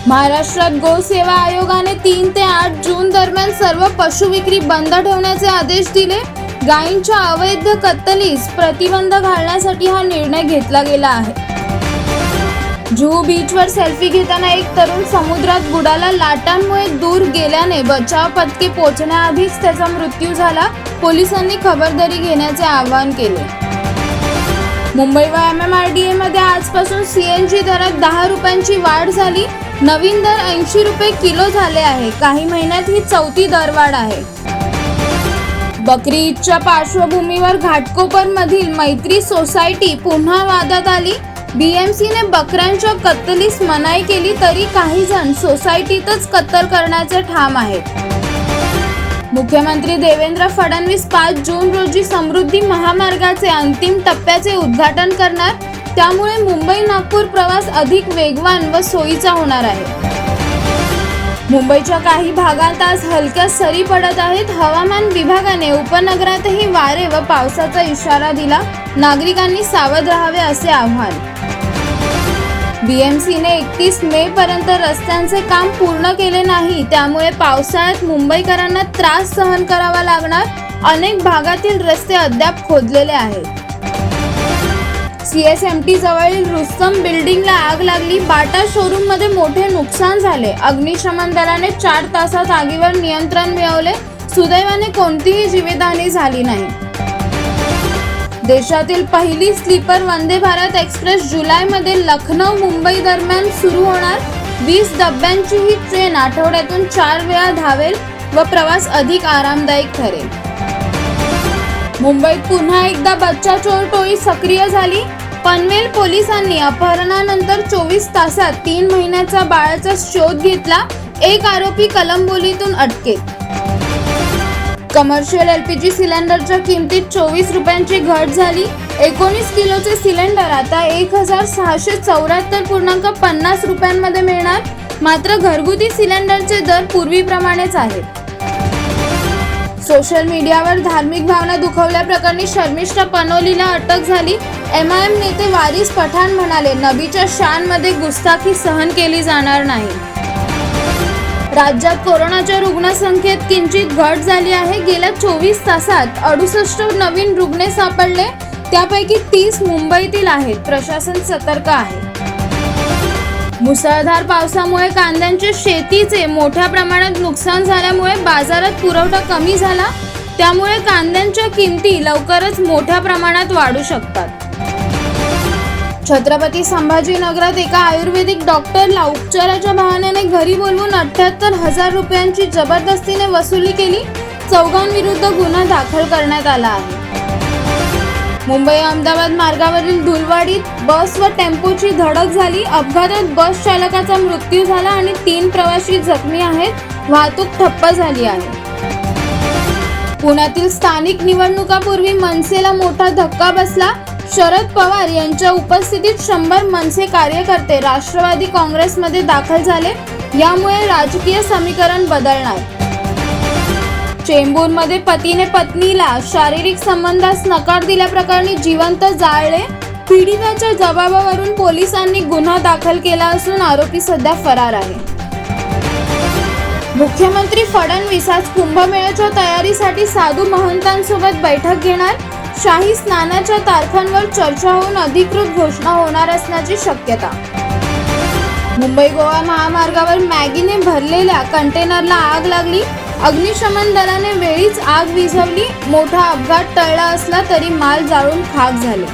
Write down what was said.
महाराष्ट्रात गोसेवा आयोगाने 3 ते 8 जून दरम्यान सर्व पशु विक्री बंद ठेवण्याचे आदेश दिले। गायींच्या अवैध कत्तलीस प्रतिबंध घालण्यासाठी हा निर्णय घेतला गेला आहे। जुहू बीचवर सेल्फी घेताना एक तरुण समुद्रात बुडाला। लाटांमुळे दूर गेल्याने बचाव पथके पोहोचण्याआधीच त्याचा मृत्यू झाला। पोलिसांनी खबरदारी घेण्याचे आवाहन केले। मुंबई व MMRDA मध्ये आजपासून CNG दरात 10 रुपयांची वाढ झाली। नवीन दर 80 रुपये किलो झाले आहे। काही महिन्यात ही चौथी दरवाढ आहे। बकरी ईदच्या पार्श्वभूमीवर घाटकोपर मधील मैत्री सोसायटी पुन्हा वादात आली। BMCने बकऱ्यांच्या कत्तलीस मनाई केली तरी काही जण सोसायटीतच कत्तल करण्याचे ठाम आहेत। मुख्यमंत्री देवेंद्र फडणवीस 5 जून रोजी समृद्धी महामार्गाचे अंतिम टप्प्याचे उद्घाटन करणार। त्यामुळे मुंबई नागपूर प्रवास अधिक वेगवान व सोयीचा होणार आहे। मुंबईच्या काही भागात आज हलक्या सरी पडत आहेत। हवामान विभागाने उपनगरातही वारे व पावसाचा इशारा दिला। नागरिकांनी सावध राहावे असे आवाहन। BMCने 31 मे पर्यंत रस्त्यांचे काम पूर्ण केले नाही। त्यामुळे पावसाळ्यात मुंबईकरांना त्रास सहन करावा लागणार। अनेक भागातील रस्ते अद्याप खोदलेले आहेत। CSMT जवळील रुस्तम बिल्डिंगला आग लागली। बाटा शोरूम मध्ये मोठे नुकसान झाले। अग्निशमन दलाने 4 तासात आगीवर नियंत्रण मिळवले। सुदैवाने कोणतीही जीवितहानी झाली नाही। देशातील पहिली स्लीपर वंदे भारत एक्सप्रेस जुलैमध्ये लखनौ मुंबई दरम्यान सुरू होणार। 20 डब्यांची ही ट्रेन आठवड्यातून 4 वेळा धावेल व प्रवास अधिक आरामदायक ठरेल। मुंबईत पुन्हा एकदा बच्चा चोर टोळी सक्रिय झाली। पनवेल पोलिसांनी अपहरणानंतर 24 तासात 3 महिन्याचा बाळाचा शोध घेतला। एक आरोपी कलंबोलीतून अटकेत। कमर्शियल LPG सिलेंडरच्या किमतीत 24 रुपयांची घट झाली। 19 किलोचे सिलेंडर आता 1674.50 रुपयांमध्ये मिळणार। मात्र घरगुती सिलेंडरचे दर पूर्वीप्रमाणेच आहेत। सोशल मीडियावर धार्मिक भावना दुखवल्याप्रकरणी शर्मिष्ठा पनोलीला अटक झाली। MIM नेते वारिस पठाण म्हणाले, नबीच्या शानमध्ये गुस्ताखी सहन केली जाणार नाही। राज्यात कोरोनाच्या रुग्णसंख्येत किंचित घट झाली आहे। गेल्या 24 तासात 68 नवीन रुग्ण सापडले। त्यापैकी 30 मुंबईतील आहेत। प्रशासन सतर्क आहे। मुसळधार पावसामुळे कांद्यांच्या शेतीचे मोठ्या प्रमाणात नुकसान झाल्यामुळे बाजारात पुरवठा कमी झाला। त्यामुळे कांद्यांच्या किमती लवकरच मोठ्या प्रमाणात वाढू शकतात। छत्रपती संभाजीनगरात एका आयुर्वेदिक डॉक्टरला उपचाराच्या बहाण्याने घरी बोलवून 78,000 रुपयांची जबरदस्तीने वसुली केली। चौघांविरुद्ध गुन्हा दाखल करण्यात आला आहे। मुंबई अहमदाबाद मार्गावरील धुलवाडीत बस व टेम्पोची धडक झाली। अपघातात बस चालकाचा मृत्यू झाला आणि 3 प्रवासी जखमी आहेत। वाहतूक ठप्प झाली आहे। पुण्यातील स्थानिक निवडणुकापूर्वी मनसेला मोठा धक्का बसला। शरद पवार यांच्या उपस्थितीत 100 मनसे कार्यकर्ते राष्ट्रवादी काँग्रेसमध्ये दाखल झाले। यामुळे राजकीय समीकरण बदलणार। चेंबूरमध्ये पतीने पत्नीला शारीरिक संबंधास नकार दिल्याप्रकरणी जिवंत जाळले। पीडिताच्या जबाबावरून पोलिसांनी गुन्हा दाखल केला असून आरोपी सध्या फरार आहे। मुख्यमंत्री फडणवीस आज कुंभमेळ्याच्या तयारीसाठी साधू महंतांसोबत बैठक घेणार। शाही स्नानाच्या तारखांवर चर्चा होऊन अधिकृत घोषणा होणार असण्याची शक्यता। मुंबई गोवा महामार्गावर मॅगीने भरलेल्या कंटेनरला आग लागली। अग्निशमन दलाने वेळीच आग विझवली। मोठा अपघात टळला असला तरी माल जाळून खाक झाले।